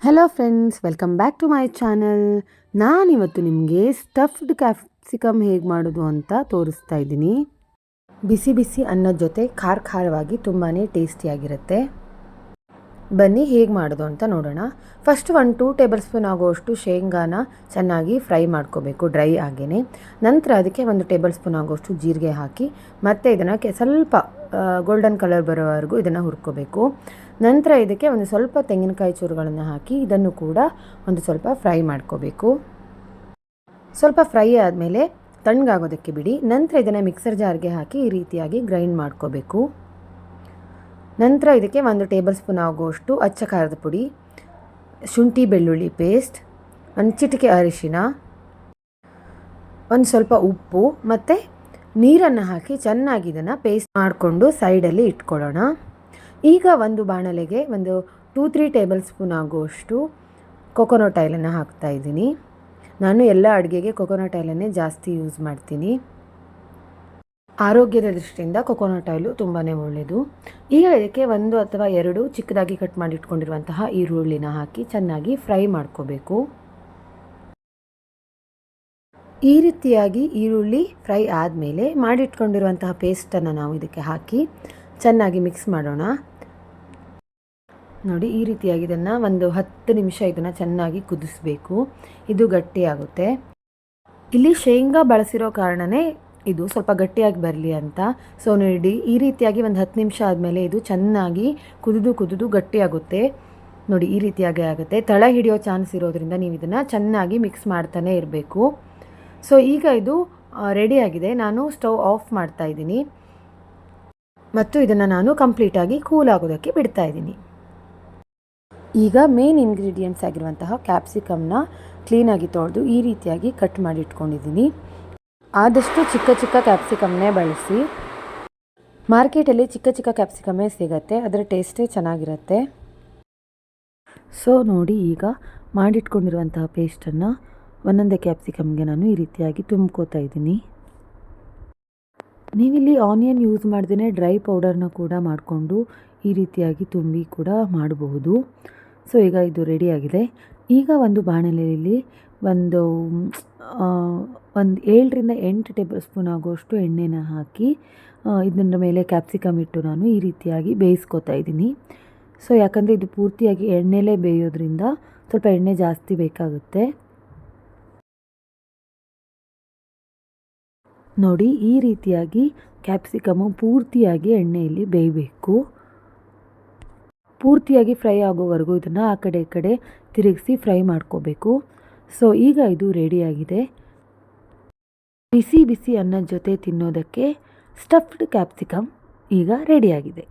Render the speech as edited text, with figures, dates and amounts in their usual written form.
Hello friends, welcome back to my channel. ನಾನಿವತ್ತು ನಿಮಗೆ stuffed capsicum ಹೇಗೆ ಮಾಡೋದು ಅಂತ ತೋರಿಸ್ತಾ ಇದ್ದೀನಿ. ಬಿಸಿ ಬಿಸಿ ಅನ್ನದ ಜೊತೆ ಖಾರವಾಗಿ ತುಂಬಾ ಟೇಸ್ಟಿಯಾಗಿರುತ್ತೆ. ಬನ್ನಿ ಹೇಗೆ ಮಾಡೋದು ಅಂತ ನೋಡೋಣ. ಫಸ್ಟ್ 2 ಟೇಬಲ್ ಸ್ಪೂನ್ ಆಗುವಷ್ಟು ಶೇಂಗಾನ ಚೆನ್ನಾಗಿ ಫ್ರೈ ಮಾಡ್ಕೋಬೇಕು, ಡ್ರೈ ಆಗೇ. ನಂತರ ಅದಕ್ಕೆ 1 ಟೇಬಲ್ ಸ್ಪೂನ್ ಆಗುವಷ್ಟು ಜೀರಿಗೆ ಹಾಕಿ ಮತ್ತು ಇದನ್ನು ಸ್ವಲ್ಪ ಗೋಲ್ಡನ್ ಕಲರ್ ಬರೋವರೆಗೂ ಇದನ್ನು ಹುರ್ಕೋಬೇಕು. ನಂತರ ಇದಕ್ಕೆ ಒಂದು ಸ್ವಲ್ಪ ತೆಂಗಿನಕಾಯಿ ಚೂರುಗಳನ್ನು ಹಾಕಿ ಇದನ್ನು ಕೂಡ ಒಂದು ಸ್ವಲ್ಪ ಫ್ರೈ ಮಾಡ್ಕೋಬೇಕು. ಸ್ವಲ್ಪ ಫ್ರೈ ಆದಮೇಲೆ ತಣ್ಣಗಾಗೋದಕ್ಕೆ ಬಿಡಿ. ನಂತರ ಇದನ್ನು ಮಿಕ್ಸರ್ ಜಾರ್ಗೆ ಹಾಕಿ ಈ ರೀತಿಯಾಗಿ ಗ್ರೈಂಡ್ ಮಾಡ್ಕೋಬೇಕು. ನಂತರ ಇದಕ್ಕೆ 1 ಟೇಬಲ್ ಸ್ಪೂನ್ ಆಗುವಷ್ಟು ಅಚ್ಚ ಖಾರದ ಪುಡಿ, ಶುಂಠಿ ಬೆಳ್ಳುಳ್ಳಿ ಪೇಸ್ಟ್, 1 ಚಿಟಿಕೆ ಅರಿಶಿನ, ಒಂದು ಸ್ವಲ್ಪ ಉಪ್ಪು ಮತ್ತು ನೀರನ್ನು ಹಾಕಿ ಚೆನ್ನಾಗಿ ಇದನ್ನು ಪೇಸ್ಟ್ ಮಾಡಿಕೊಂಡು ಸೈಡಲ್ಲಿ ಇಟ್ಕೊಳ್ಳೋಣ. ಈಗ ಒಂದು ಬಾಣಲೆಗೆ 2-3 ಟೇಬಲ್ ಸ್ಪೂನ್ ಆಗುವಷ್ಟು ಕೊಕೊನಟ್ ಆಯಿಲನ್ನು ಹಾಕ್ತಾಯಿದ್ದೀನಿ. ನಾನು ಎಲ್ಲ ಅಡುಗೆಗೆ ಕೊಕೊನಟ್ ಆಯಿಲನ್ನೇ ಜಾಸ್ತಿ ಯೂಸ್ ಮಾಡ್ತೀನಿ. ಆರೋಗ್ಯದ ದೃಷ್ಟಿಯಿಂದ ಕೊಕೊನಟ್ ಆಯಿಲು ತುಂಬಾ ಒಳ್ಳೆಯದು. ಈಗ ಇದಕ್ಕೆ 1 ಅಥವಾ 2 ಚಿಕ್ಕದಾಗಿ ಕಟ್ ಮಾಡಿ ಇಟ್ಕೊಂಡಿರುವಂತಹ ಈರುಳ್ಳಿನ ಹಾಕಿ ಚೆನ್ನಾಗಿ ಫ್ರೈ ಮಾಡ್ಕೋಬೇಕು. ಈ ರೀತಿಯಾಗಿ ಈರುಳ್ಳಿ ಫ್ರೈ ಆದಮೇಲೆ ಮಾಡಿಟ್ಕೊಂಡಿರುವಂತಹ ಪೇಸ್ಟನ್ನು ನಾವು ಇದಕ್ಕೆ ಹಾಕಿ ಚೆನ್ನಾಗಿ ಮಿಕ್ಸ್ ಮಾಡೋಣ. ನೋಡಿ, ಈ ರೀತಿಯಾಗಿ ಇದನ್ನು 10 ನಿಮಿಷ ಇದನ್ನು ಚೆನ್ನಾಗಿ ಕುದಿಸ್ಬೇಕು. ಇದು ಗಟ್ಟಿಯಾಗುತ್ತೆ. ಇಲ್ಲಿ ಶೇಂಗಾ ಬಳಸಿರೋ ಕಾರಣನೇ ಇದು ಸ್ವಲ್ಪ ಗಟ್ಟಿಯಾಗಿ ಬರಲಿ ಅಂತ. ಸೊ ನೋಡಿ, ಈ ರೀತಿಯಾಗಿ 10 ನಿಮಿಷ ಆದಮೇಲೆ ಇದು ಚೆನ್ನಾಗಿ ಕುದಿದು ಗಟ್ಟಿಯಾಗುತ್ತೆ. ನೋಡಿ, ಈ ರೀತಿಯಾಗಿ ಆಗುತ್ತೆ. ತಳ ಹಿಡಿಯೋ ಚಾನ್ಸ್ ಇರೋದ್ರಿಂದ ನೀವು ಇದನ್ನು ಚೆನ್ನಾಗಿ ಮಿಕ್ಸ್ ಮಾಡ್ತಾನೆ ಇರಬೇಕು. ಸೊ ಈಗ ಇದು ರೆಡಿಯಾಗಿದೆ. ನಾನು ಸ್ಟವ್ ಆಫ್ ಮಾಡ್ತಾ ಇದ್ದೀನಿ ಮತ್ತು ಇದನ್ನು ನಾನು ಕಂಪ್ಲೀಟಾಗಿ ಕೂಲ್ ಆಗೋದಕ್ಕೆ ಬಿಡ್ತಾ ಇದ್ದೀನಿ. ಈಗ ಮೇನ್ ಇಂಗ್ರೀಡಿಯೆಂಟ್ಸ್ ಆಗಿರುವಂತಹ ಕ್ಯಾಪ್ಸಿಕಮ್ನ ಕ್ಲೀನಾಗಿ ತೊಳೆದು ಈ ರೀತಿಯಾಗಿ ಕಟ್ ಮಾಡಿ ಇಟ್ಕೊಂಡಿದ್ದೀನಿ. ಆದಷ್ಟು ಚಿಕ್ಕ ಕ್ಯಾಪ್ಸಿಕಮ್ನೇ ಬಳಸಿ. ಮಾರ್ಕೆಟಲ್ಲಿ ಚಿಕ್ಕ ಕ್ಯಾಪ್ಸಿಕಮ್ಮೇ ಸಿಗುತ್ತೆ, ಅದರ ಟೇಸ್ಟೇ ಚೆನ್ನಾಗಿರುತ್ತೆ. ಸೊ ನೋಡಿ, ಈಗ ಮಾಡಿಟ್ಕೊಂಡಿರುವಂತಹ ಪೇಸ್ಟನ್ನು ಒಂದೊಂದೇ ಕ್ಯಾಪ್ಸಿಕಮ್ಗೆ ನಾನು ಈ ರೀತಿಯಾಗಿ ತುಂಬ್ಕೋತಾ ಇದ್ದೀನಿ. ನೀವಿಲ್ಲಿ ಆನಿಯನ್ ಯೂಸ್ ಮಾಡ್ದೇ ಡ್ರೈ ಪೌಡರ್ನ ಕೂಡ ಮಾಡಿಕೊಂಡು ಈ ರೀತಿಯಾಗಿ ತುಂಬಿ ಕೂಡ ಮಾಡಬಹುದು. ಸೊ ಈಗ ಇದು ರೆಡಿಯಾಗಿದೆ. ಈಗ ಒಂದು ಬಾಣಲೆಯಲ್ಲಿ ಒಂದು 7ರಿಂದ 8 ಟೇಬಲ್ ಸ್ಪೂನ್ ಆಗುವಷ್ಟು ಎಣ್ಣೆನ ಹಾಕಿ ಇದರ ಮೇಲೆ ಕ್ಯಾಪ್ಸಿಕಮ್ ಇಟ್ಟು ನಾನು ಈ ರೀತಿಯಾಗಿ ಬೇಯಿಸ್ಕೊತಾ ಇದ್ದೀನಿ. ಸೊ ಯಾಕಂದರೆ ಇದು ಪೂರ್ತಿಯಾಗಿ ಎಣ್ಣೆಲೇ ಬೇಯೋದ್ರಿಂದ ಸ್ವಲ್ಪ ಎಣ್ಣೆ ಜಾಸ್ತಿ ಬೇಕಾಗುತ್ತೆ. ನೋಡಿ, ಈ ರೀತಿಯಾಗಿ ಕ್ಯಾಪ್ಸಿಕಮ್ಮು ಪೂರ್ತಿಯಾಗಿ ಎಣ್ಣೆಯಲ್ಲಿ ಬೇಯಬೇಕು. ಪೂರ್ತಿಯಾಗಿ ಫ್ರೈ ಆಗೋವರೆಗೂ ಇದನ್ನು ಆ ಕಡೆ ಈ ಕಡೆ ತಿರುಗಿಸಿ ಫ್ರೈ ಮಾಡ್ಕೋಬೇಕು. ಸೊ ಈಗ ಇದು ರೆಡಿಯಾಗಿದೆ. ಬಿಸಿ ಅನ್ನದ ಜೊತೆ ತಿನ್ನೋದಕ್ಕೆ ಸ್ಟಫ್ಡ್ ಕ್ಯಾಪ್ಸಿಕಮ್ ಈಗ ರೆಡಿಯಾಗಿದೆ.